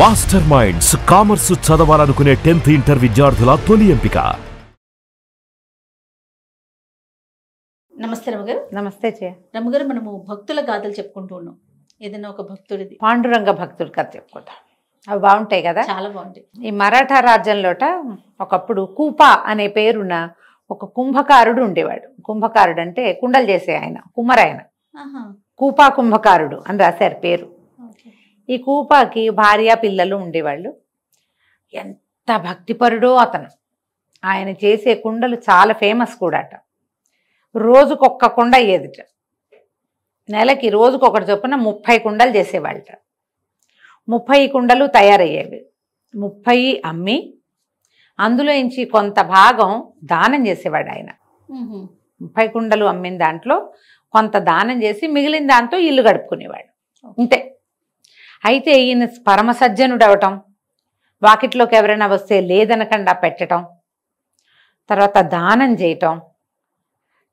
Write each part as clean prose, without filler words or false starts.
Master minds commerce చదవాలనుకునే 10th inter విద్యార్థుల తొలి ఎంపిక. నమస్తే రమగారు. నమస్తే రమగారు, మనము భక్తుల గాథలు చెప్పుకుంటూ ఉన్నాం. ఏదైనా ఒక భక్తుడిది, పాండురంగ భక్తుడి కథ చెప్పుకుంటాం. అవి బాగుంటాయి కదా, చాలా బాగుంటాయి. ఈ మరాఠా రాజ్యంలోట ఒకప్పుడు కూపా అనే పేరున్న ఒక కుంభకారుడు ఉండేవాడు. కుంభకారుడు అంటే కుండలు చేసే ఆయన, కుమ్మరాయన. కూపా కుంభకారుడు అని రాశారు పేరు. ఈ కూపాకి భార్య పిల్లలు ఉండేవాళ్ళు. ఎంత భక్తిపరుడో అతను. ఆయన చేసే కుండలు చాలా ఫేమస్ కూడాట. రోజుకొక్క కుండ అయ్యేదిట. నెలకి రోజుకొకటి చొప్పున 30 కుండలు చేసేవాళ్ళట. 30 కుండలు తయారయ్యేవి. 30 అమ్మి అందులో నుంచి కొంత భాగం దానం చేసేవాడు ఆయన. 30 కుండలు అమ్మిన దాంట్లో కొంత దానం చేసి మిగిలిన దాంతో ఇల్లు గడుపుకునేవాడు. అంతే. అయితే ఈయన పరమ సజ్జనుడు అవటం, వాకిట్లోకి ఎవరైనా వస్తే లేదనకుండా పెట్టడం, తర్వాత దానం చేయటం,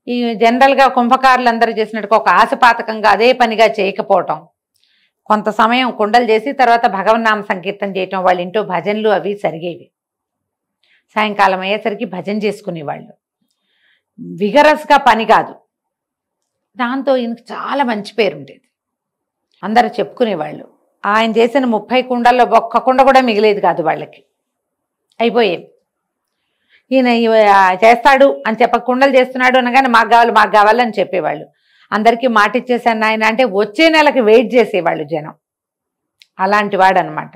ఈ జనరల్గా కుంభకారులు అందరూ చేసినట్టుగా ఒక ఆశపాతకంగా అదే పనిగా చేయకపోవటం, కొంత సమయం కుండలు చేసి తర్వాత భగవన్నామ సంకీర్తన చేయటం, వాళ్ళ ఇంట్లో భజనలు అవి సరిగేవి. సాయంకాలం అయ్యేసరికి భజన చేసుకునేవాళ్ళు. విగరస్గా పని కాదు. దాంతో ఈయనకు చాలా మంచి పేరు ఉండేది. అందరూ చెప్పుకునేవాళ్ళు. ఆయన చేసిన 30 కుండల్లో ఒక్క కుండ కూడా మిగిలేదు కాదు వాళ్ళకి, అయిపోయేది. ఈయన చేస్తాడు అని చెప్ప కుండలు చేస్తున్నాడు అనగానే మాకు కావాలని చెప్పేవాళ్ళు. అందరికీ మాట ఇచ్చేసాను ఆయన అంటే వచ్చే నెలకి వెయిట్ చేసేవాళ్ళు జనం. అలాంటి వాడు అనమాట.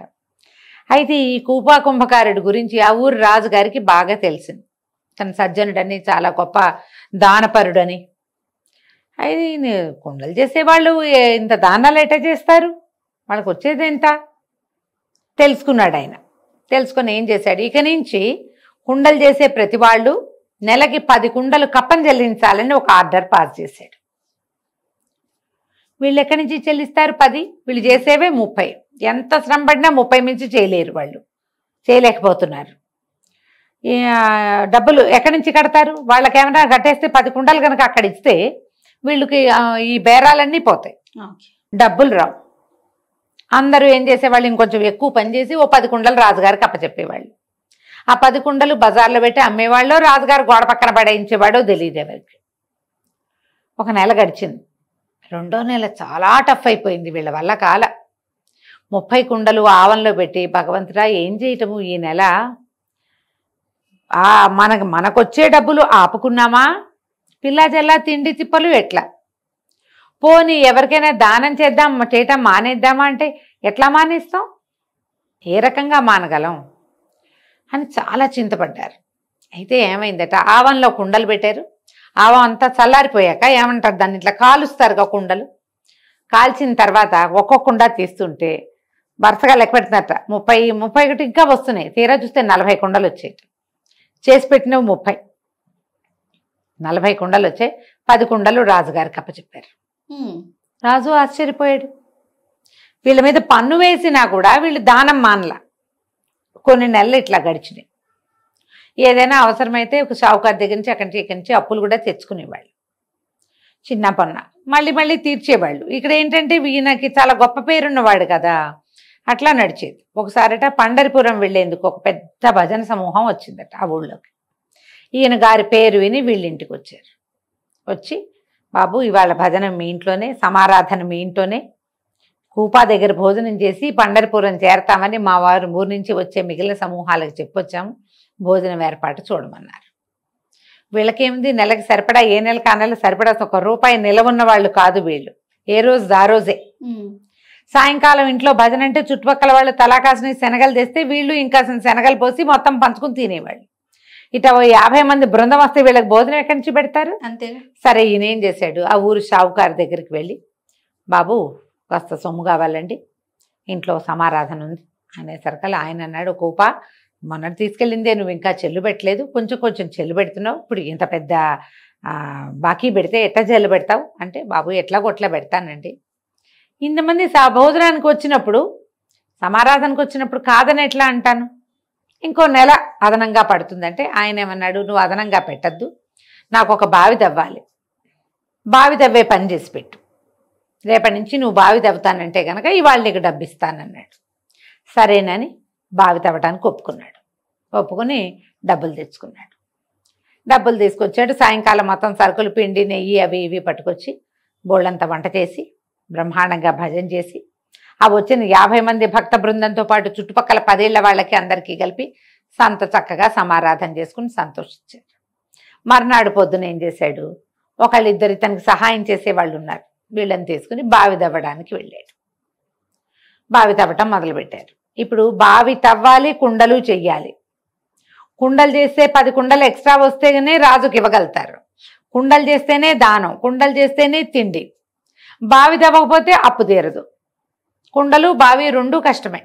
అయితే ఈ కూపా కుంభకారుడి గురించి ఆ ఊరు రాజుగారికి బాగా తెలిసింది. తన సజ్జనుడని, చాలా గొప్ప దానపరుడని. అయితే కుండలు చేసేవాళ్ళు ఇంత దానాలు ఎట్లా చేస్తారు, వాళ్ళకి వచ్చేది ఎంత తెలుసుకున్నాడు ఆయన. తెలుసుకొని ఏం చేశాడు, ఇక నుంచి కుండలు చేసే ప్రతి వాళ్ళు నెలకి 10 కుండలు కప్పం చెల్లించాలని ఒక ఆర్డర్ పాస్ చేశాడు. వీళ్ళు ఎక్కడి నుంచి చెల్లిస్తారు 10, వీళ్ళు చేసేవే 30. ఎంత శ్రమ పడినా 30 మించి చేయలేరు, వాళ్ళు చేయలేకపోతున్నారు. డబ్బులు ఎక్కడి నుంచి కడతారు, వాళ్ళకి ఏమైనా కట్టేస్తే 10 కుండలు కనుక అక్కడ ఇస్తే వీళ్ళకి ఈ బేరాలన్నీ పోతాయి, డబ్బులు రావు. అందరూ ఏం చేసేవాళ్ళు, ఇంకొంచెం ఎక్కువ పని చేసి ఓ 10 కుండలు రాజుగారికి అప్పచెప్పేవాళ్ళు. ఆ 10 కుండలు బజార్లో పెట్టి అమ్మేవాళ్ళు, రాజుగారు గోడ పక్కన పడేయించేవాడో తెలియదు ఎవరికి. ఒక నెల గడిచింది. 2వ నెల చాలా టఫ్ అయిపోయింది వీళ్ళ వల్ల కాల. 30 కుండలు ఆవంలో పెట్టి, భగవంతుడా ఏం చేయటము ఈ నెల, మనకొచ్చే డబ్బులు ఆపుకున్నామా, పిల్లా జల్లా తిండి తిప్పలు ఎట్లా, పోనీ ఎవరికైనా దానం చేయటం మానేద్దామా అంటే ఎట్లా మానేస్తాం, ఏ రకంగా మానగలం అని చాలా చింతపడ్డారు. అయితే ఏమైందట, ఆవంలో కుండలు పెట్టారు. ఆవం అంతా చల్లారిపోయాక ఏమంటారు, దాన్ని ఇట్లా కాలుస్తారుగా కుండలు. కాల్చిన తర్వాత ఒక్కొక్క కుండ తీస్తుంటే వరుసగా లెక్క పెడుతున్నట్ట 31 ఇంకా వస్తున్నాయి. తీరా చూస్తే 40 కుండలు వచ్చాయి. చేసి పెట్టినవి 40 కుండలు వచ్చాయి. 10 కుండలు రాజుగారికి అప్పచెప్పారు. రాజు ఆశ్చర్యపోయాడు. వీళ్ళ మీద పన్ను వేసినా కూడా వీళ్ళు దానం మానలా. కొన్ని నెలలు ఇట్లా గడిచినాయి. ఏదైనా అవసరమైతే ఒక షావుకారు దగ్గర నుంచి ఇక్కడి నుంచి అప్పులు కూడా తెచ్చుకునేవాళ్ళు. చిన్న పన్న మళ్ళీ తీర్చేవాళ్ళు. ఇక్కడ ఏంటంటే ఈయనకి చాలా గొప్ప పేరున్నవాడు కదా, అట్లా నడిచేది. ఒకసారట పండరిపురం వెళ్ళేందుకు ఒక పెద్ద భజన సమూహం వచ్చిందట ఆ ఊళ్ళోకి. ఈయన గారి పేరు విని వీళ్ళింటికి వచ్చారు. వచ్చి, బాబు ఇవాళ భజన మీ ఇంట్లోనే, సమారాధన మీ ఇంట్లోనే, కూపా దగ్గర భోజనం చేసి పండరిపురం చేరతామని మా వారు ఊరి నుంచి వచ్చే మిగిలిన సమూహాలకు చెప్పొచ్చాము, భోజనం ఏర్పాటు చూడమన్నారు. వీళ్ళకేమింది, నెలకి సరిపడా, ఏ నెలకి ఆ నెల సరిపడా ₹1 నిలవున్న వాళ్ళు కాదు వీళ్ళు. ఏ రోజు ఆ రోజే. సాయంకాలం ఇంట్లో భజన అంటే చుట్టుపక్కల వాళ్ళు తలాకాసుని శనగలు తెస్తే వీళ్ళు ఇంకా శనగలు పోసి మొత్తం పంచుకుని తినేవాళ్ళు. ఇట 50 మంది బృందం వస్తే వీళ్ళకి భోజనం ఎక్కడి నుంచి పెడతారు, అంతే. సరే ఈయన ఏం చేశాడు, ఆ ఊరు షావుకారు దగ్గరికి వెళ్ళి, బాబు కాస్త సొమ్ము కావాలండి, ఇంట్లో సమారాధన ఉంది అనేసరికల్లా ఆయన అన్నాడు, కూపా మొన్నటి తీసుకెళ్ళిందే నువ్వు ఇంకా చెల్లు పెట్టలేదు, కొంచెం చెల్లు పెడుతున్నావు, ఇప్పుడు ఇంత పెద్ద బాకీ పెడితే ఎట్లా చెల్లు పెడతావు అంటే, బాబు ఎట్లా కొట్లా పెడతానండి, ఇంతమంది భోజనానికి వచ్చినప్పుడు, సమారాధనకు వచ్చినప్పుడు కాదని ఎట్లా అంటాను, ఇంకో నెల అదనంగా పడుతుందంటే ఆయన ఏమన్నాడు, నువ్వు అదనంగా పెట్టద్దు, నాకు ఒక బావి తవ్వాలి, బావి తవ్వే పని చేసి పెట్టు, రేపటి నుంచి నువ్వు బావి తవ్వుతానంటే కనుక ఇవాళ నీకు డబ్బు ఇస్తానన్నాడు. సరేనని బావి తవ్వటానికి ఒప్పుకున్నాడు. ఒప్పుకొని డబ్బులు తెచ్చుకున్నాడు. డబ్బులు తీసుకొచ్చాడు. సాయంకాలం మొత్తం సరుకులు, పిండి, నెయ్యి అవి ఇవి పట్టుకొచ్చి బోళ్ళంతా వంట చేసి బ్రహ్మాండంగా భజన చేసి ఆ వచ్చిన 50 మంది భక్త బృందంతో పాటు చుట్టుపక్కల 10 ఏళ్ల వాళ్ళకి అందరికీ కలిపి చక్కగా సమారాధన చేసుకుని సంతోషించాడు. మర్నాడు పొద్దున ఏం చేశాడు, ఒకళ్ళిద్దరు తనకి సహాయం చేసేవాళ్ళు ఉన్నారు, వీళ్ళని తీసుకుని బావి తవ్వడానికి వెళ్ళాడు. బావి తవ్వటం మొదలుపెట్టారు. ఇప్పుడు బావి తవ్వాలి, కుండలు చెయ్యాలి. కుండలు చేస్తే 10 కుండలు ఎక్స్ట్రా వస్తేనే రాజుకి ఇవ్వగలుగుతారు. కుండలు చేస్తేనే దానం, కుండలు చేస్తేనే తిండి. బావి తవ్వకపోతే అప్పు తీరదు. కుండలు బావి 2 కష్టమే.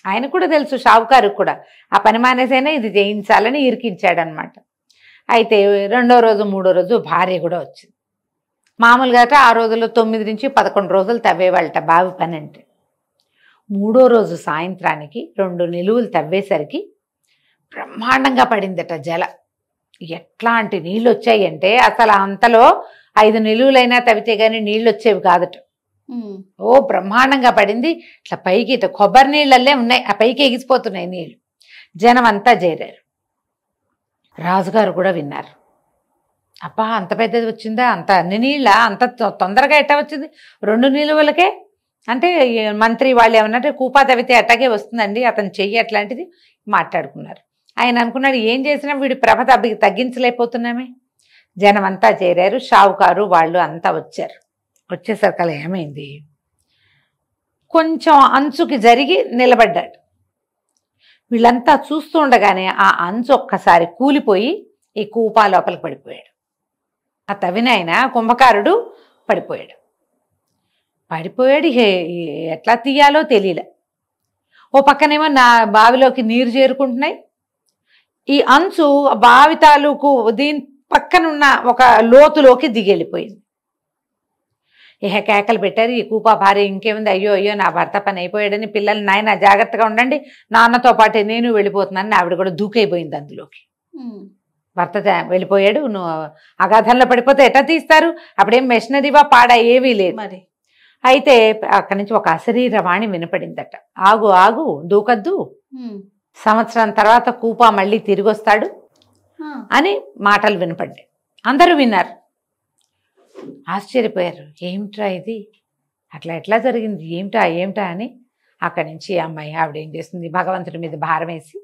ఆయన కూడా తెలుసు, షావుకారుకు కూడా. ఆ పని మానేసైనా ఇది చేయించాలని ఇరికించాడనమాట. అయితే 2వ రోజు 3వ రోజు భార్య కూడా వచ్చింది. మామూలుగా ఆ రోజుల్లో 9 నుంచి 11 రోజులు తవ్వేవాళ్ళట బావి పని అంటే. 3వ రోజు సాయంత్రానికి 2 నిలువులు తవ్వేసరికి బ్రహ్మాండంగా పడిందట జల. ఎట్లాంటి నీళ్ళు వచ్చాయంటే అసలు అంతలో 5 నిలువులైనా తవ్వితే కానీ నీళ్ళు వచ్చేవి కాదట. ఓ బ్రహ్మాండంగా పడింది. ఇట్లా పైకి ఇట్లా కొబ్బరి నీళ్ళల్లే ఉన్నాయి, ఆ పైకి ఎగిసిపోతున్నాయి నీళ్ళు. జనం అంతా చేరారు. రాజుగారు కూడా విన్నారు. అబ్బా, అంత పెద్దది వచ్చిందా, అంత అన్ని నీళ్ళ, అంత తొందరగా ఎట్టా వచ్చింది 2 నిలువలకే అంటే. మంత్రి వాళ్ళు ఏమన్నారంటే కూపా తవ్వితే అట్టాగే వస్తుందండి, అతను చెయ్యి అట్లాంటిది మాట్లాడుకున్నారు. ఆయన అనుకున్నాడు, ఏం చేసినా వీడి ప్రభ తగ్గించలేకపోతున్నామే. జనం అంతా చేరారు. షావుకారు వాళ్ళు అంతా వచ్చారు. వచ్చేసరికి అలా ఏమైంది, కొంచెం అంచుకి జరిగి నిలబడ్డాడు. వీళ్ళంతా చూస్తూ ఉండగానే ఆ అంచు ఒక్కసారి కూలిపోయి ఈ కూపా లోపలికి పడిపోయాడు. ఆ తవ్వినాయన కుంభకారుడు పడిపోయాడు. ఎట్లా తీయాలో తెలియలే. ఓ పక్కనేమో నా బావిలోకి నీరు చేరుకుంటున్నాయి. ఈ అంచు బావి తాలూకు దీని పక్కనున్న ఒక లోతులోకి దిగెళ్ళిపోయింది. కేకలు పెట్టారు. ఈ కూపా భార్య ఇంకేముంది, అయ్యో అయ్యో నా భర్త పని అయిపోయాడని పిల్లలు, నాయన జాగ్రత్తగా ఉండండి, నాన్నతో పాటే నేను వెళ్ళిపోతున్నాను. ఆవిడ కూడా దూకైపోయింది అందులోకి. భర్త వెళ్ళిపోయాడు. నువ్వు అగాధంలో పడిపోతే ఎట్లా తీస్తారు, అప్పుడేం మెషినరీవా పాడా ఏవీ లేదు మరి. అయితే అక్కడి నుంచి ఒక అశరీరవాణి వినపడిందట. ఆగు ఆగు, దూకద్దు, సంవత్సరం తర్వాత కూపా మళ్ళీ తిరిగి వస్తాడు అని మాటలు వినపడ్డాయి. అందరూ విన్నారు, ఆశ్చర్యపోయారు. ఏమిట్రా ఇది, అట్లా ఎట్లా జరిగింది, ఏమిటా అని. అక్కడి నుంచి అమ్మాయి ఆవిడ ఏం చేస్తుంది, భగవంతుడి మీద భారం వేసి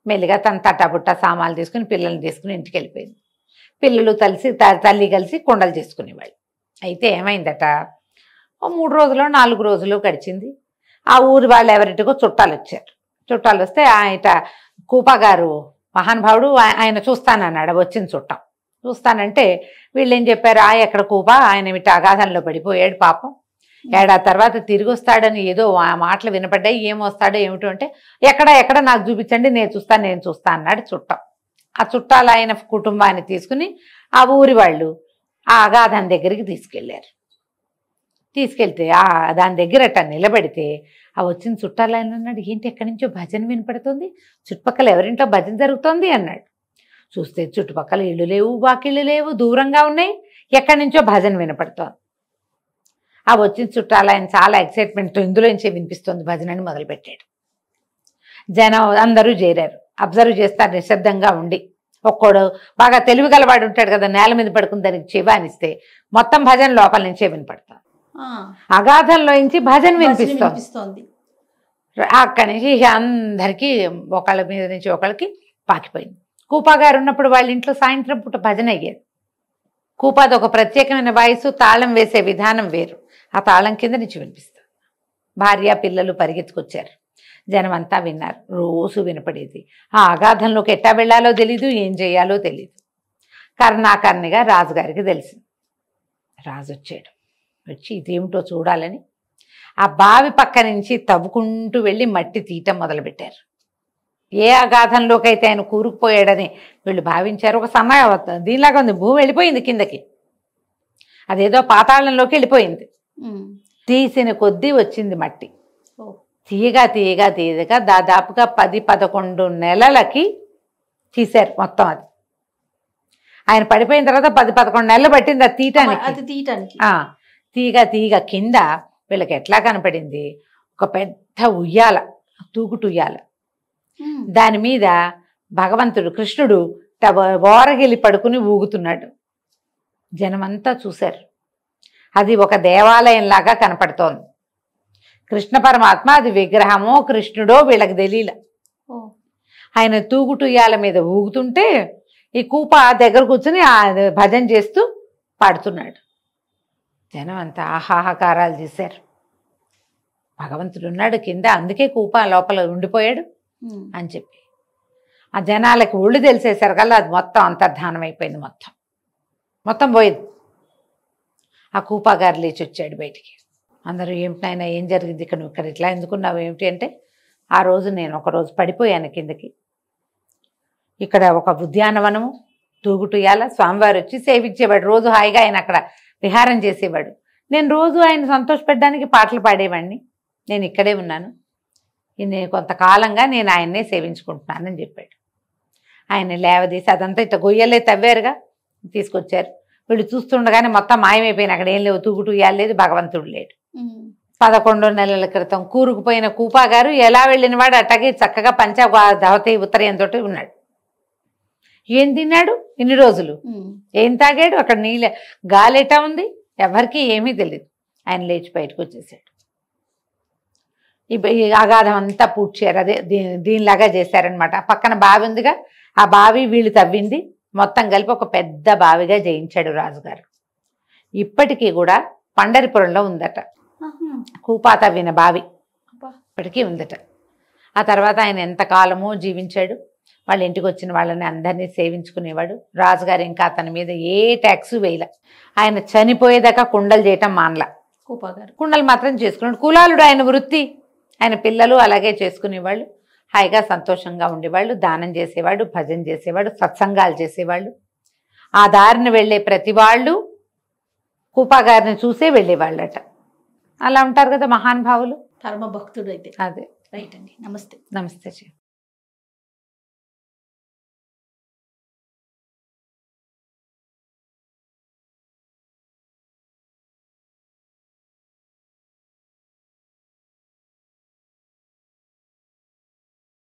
మెల్లిగా తన తట్టబుట్ట సామాన్లు తీసుకుని పిల్లల్ని తీసుకుని ఇంటికి వెళ్ళిపోయింది. పిల్లలు తల్లి కలిసి కుండలు చేసుకునేవాళ్ళు. అయితే ఏమైందట, 3 రోజులు 4 రోజులు గడిచింది. ఆ ఊరి వాళ్ళు ఎవరింటికో చుట్టాలు వచ్చారు. చుట్టాలు వస్తే ఆయన కూపా గారు మహానుభావుడు, ఆయన చూస్తానన్నాడు. వచ్చిన చుట్టం చూస్తానంటే వీళ్ళు ఏం చెప్పారు, ఎక్కడ కూపా, ఆయన ఇటు అగాధంలో పడిపోయాడు పాపం, ఏడాది తర్వాత తిరిగి వస్తాడని ఏదో ఆ మాటలు వినపడ్డాయి. ఏమొస్తాడో ఏమిటో అంటే, ఎక్కడ నాకు చూపించండి, నేను చూస్తా అన్నాడు చుట్టం. ఆ చుట్టాలు ఆయన కుటుంబాన్ని తీసుకుని ఆ ఊరి వాళ్ళు ఆ అగాధం దగ్గరికి తీసుకెళ్లారు. తీసుకెళ్తే దాని దగ్గర అట్ట నిలబడితే ఆ వచ్చిన చుట్టాలు ఆయన అన్నాడు, ఏంటి ఎక్కడి నుంచో భజన వినపడుతుంది, చుట్టుపక్కల ఎవరింట్లో భజన జరుగుతోంది అన్నాడు. చూస్తే చుట్టుపక్కల ఇళ్ళు లేవు, వాకిళ్ళు లేవు, దూరంగా ఉన్నాయి, ఎక్కడి నుంచో భజన వినపడుతోంది. ఆ వచ్చిన చుట్టాలు ఆయన చాలా ఎక్సైట్మెంట్తో ఇందులోంచే వినిపిస్తుంది భజన అని మొదలుపెట్టాడు. జనం అందరూ చేరారు. అబ్జర్వ్ చేస్తారు నిశ్శబ్దంగా ఉండి. ఒక్కోడు బాగా తెలివి గలవాడు ఉంటాడు కదా, నేల మీద పడుకుని దానికి చెవానిస్తే మొత్తం భజన లోపల నుంచే వినపడతాం. అగాధంలో నుంచి భజన వినిపిస్తోంది. అక్కడి నుంచి అందరికీ ఒకళ్ళ మీద నుంచి ఒకళ్ళకి పాకిపోయింది. కూపా గారు ఉన్నప్పుడు వాళ్ళ ఇంట్లో సాయంత్రం పూట భజన అయ్యేది. కూపాది ఒక ప్రత్యేకమైన వయసు, తాళం వేసే విధానం వేరు. ఆ తాళం కింద నుంచి వినిపిస్తుంది. భార్య పిల్లలు పరిగెత్తుకొచ్చారు. జనం అంతా విన్నారు. రోజు వినపడేది. ఆ అగాధంలోకి ఎట్టా వెళ్ళాలో తెలీదు, ఏం చేయాలో తెలీదు. కర్ణాకర్ణిగా రాజుగారికి తెలిసింది. రాజు వచ్చాడు. వచ్చి ఇదేమిటో చూడాలని ఆ బావి పక్క నుంచి తవ్వుకుంటూ వెళ్ళి మట్టి తీయటం మొదలుపెట్టారు. ఏ అగాధంలోకి అయితే ఆయన కూరుకుపోయాడని వీళ్ళు భావించారు. ఒక సమయం దీనిలాగా ఉంది, భూమి వెళ్ళిపోయింది కిందకి, అదేదో పాతాళంలోకి వెళ్ళిపోయింది. తీసిన కొద్దీ వచ్చింది మట్టి. తీయగా దాదాపుగా 10-11 నెలలకి తీశారు మొత్తం. అది ఆయన పడిపోయిన తర్వాత 10-11 నెలలు పట్టింది అది తీయటానికి. తీగ కింద వీళ్ళకి ఎట్లా కనపడింది, ఒక పెద్ద ఉయ్యాల, తూగుటుయ్యాల. దాని మీద భగవంతుడు కృష్ణుడు ఓరగిలి పడుకుని ఊగుతున్నాడు. జనమంతా చూశారు. అది ఒక దేవాలయంలాగా కనపడుతోంది. కృష్ణ పరమాత్మ అది విగ్రహమో కృష్ణుడో వీళ్ళకి తెలియల. ఆయన తూగుటుయ్యాల మీద ఊగుతుంటే ఈ కూప దగ్గర కూర్చుని భజన చేస్తూ పాడుతున్నాడు. జనం అంతా ఆహాహాకారాలు చేశారు. భగవంతుడు ఉన్నాడు కింద, అందుకే కూప లోపల ఉండిపోయాడు అని చెప్పి ఆ జనాలకి ఒళ్ళు తెలిసేసరికల్లా అది మొత్తం అంతర్ధానం అయిపోయింది. మొత్తం పోయింది. ఆ కూపా గారు లేచి వచ్చాడు బయటికి. అందరూ ఏమిటైనా ఏం జరిగింది ఇక్కడ, నువ్వు ఇక్కడ ఇట్లా ఎందుకున్నావు ఏమిటి అంటే, ఆ రోజు నేను ఒకరోజు పడిపోయాను కిందకి. ఇక్కడ ఒక ఉద్యానవనము తూగుటుయ్యాల, స్వామివారు వచ్చి సేవించేవాడు. రోజు హాయిగా ఆయన అక్కడ విహారం చేసేవాడు. నేను రోజు ఆయన సంతోషపెట్టడానికి పాటలు పాడేవాడిని. నేను ఇక్కడే ఉన్నాను, నేను కొంతకాలంగా నేను ఆయన్నే సేవించుకుంటున్నానని చెప్పాడు. ఆయన లేవదీసి అదంతా ఇట్లా గొయ్యలే తవ్వారుగా తీసుకొచ్చారు. వీళ్ళు చూస్తుండగానే మొత్తం మాయమైపోయిన, అక్కడ ఏం లేవు, తూగుటుయ్యాల లేదు, భగవంతుడు లేడు. 11 నెలల క్రితం కూరుకుపోయిన కూపా గారు ఎలా వెళ్ళిన వాడు అట్టగే చక్కగా ధవతి ఉత్తరయంతో ఉన్నాడు. ఏం తిన్నాడు ఇన్ని రోజులు, ఏం తాగాడు, అక్కడ గాలి ఎట్టా ఉంది, ఎవరికి ఏమీ తెలియదు. ఆయన లేచి బయటకు వచ్చేసాడు. ఈ అగాధం అంతా పూడ్చారు. అదే దీనిలాగా చేశారనమాట. పక్కన బావి ఉందిగా, ఆ బావి వీళ్ళు తవ్వింది, మొత్తం కలిపి ఒక పెద్ద బావిగా జయించాడు రాజుగారు. ఇప్పటికీ కూడా పండరిపురంలో ఉందట కూపా తవ్విన బావి, ఇప్పటికీ ఉందట. ఆ తర్వాత ఆయన ఎంతకాలమో జీవించాడు. వాళ్ళ ఇంటికి వచ్చిన వాళ్ళని అందరినీ సేవించుకునేవాడు. రాజుగారు ఇంకా అతని మీద ఏ ట్యాక్స్ వేయలే. ఆయన చనిపోయేదాకా కుండలు చేయటం మానల. కూపా గారు కుండలు మాత్రం చేసుకున్నాడు. కులాలుడు ఆయన వృత్తి. ఆయన పిల్లలు అలాగే చేసుకునేవాళ్ళు. హాయిగా సంతోషంగా ఉండేవాళ్ళు. దానం చేసేవాడు, భజన చేసేవాడు, సత్సంగాలు చేసేవాళ్ళు. ఆ దారిని వెళ్ళే ప్రతి వాళ్ళు కూపా గారిని చూసే వెళ్ళేవాళ్ళట. అలా ఉంటారు కదా మహానుభావులు. పరమ భక్తుడు అయితే. అదే. రైట్ అండి. నమస్తే. నమస్తే.